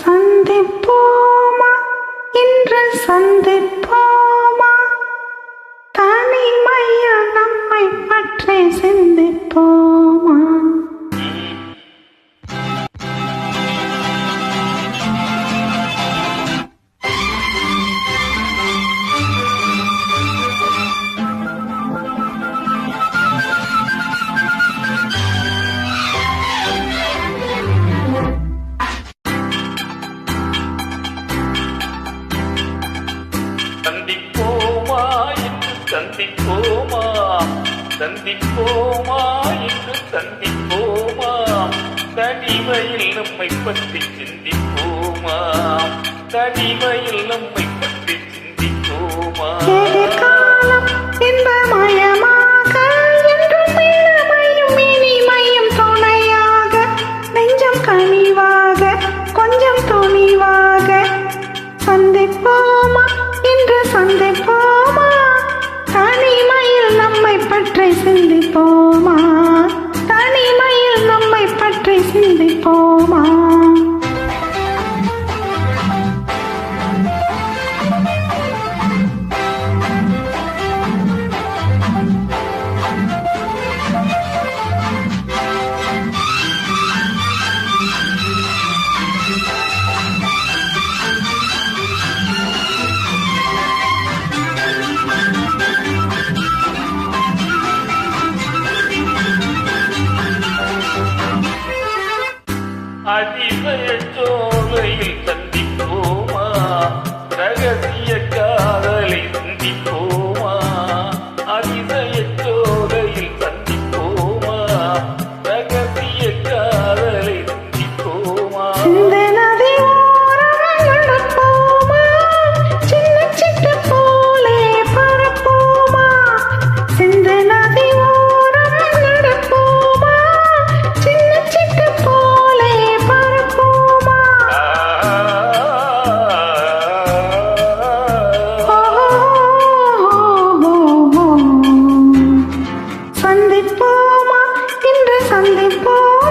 சந்திப்போமா இன்று சந்திப்போமா தனிமையில் நம்மை பற்றி சிந்திப்போமா. சந்திப்போமா இன்று சந்திப்போமா, சந்திப்போமா இன்று சந்திப்போமா, தனிமையில் நம்மை பற்றி சிந்திப்போமா, தனிமையில் நம்மை பற்றி சிந்திப்போமா. எதிர்காலம் இன்பமயமாக என்றும் இளமையும் இனிமையும் துணையாக, நெஞ்சம் கனிவாக கொஞ்சம் துணிவாக சந்திப்போமா இன்று சந்திப்போமா, தனிமையில் நம்மை பற்றி சிந்திப்போமா, தனிமையில் நம்மை பற்றி சிந்திப்போமா. அதிசய சோலையில் சந்திப்போமா, ரகசிய காதலை சந்திப்போமா, அதிசய சோலையில் சந்திப்போமா, ரகசிய காதலை சந்திப்போமா. இந்த நதி ஓரம் நடப்போமா, சின்ன சிட்டு போலே பரப்போமா, இந்த நதி ஓரம் நடப்போமா, சின்ன சிட்டு போலே பரப்போமா. சந்திப்போமா இன்று சந்திப்போமா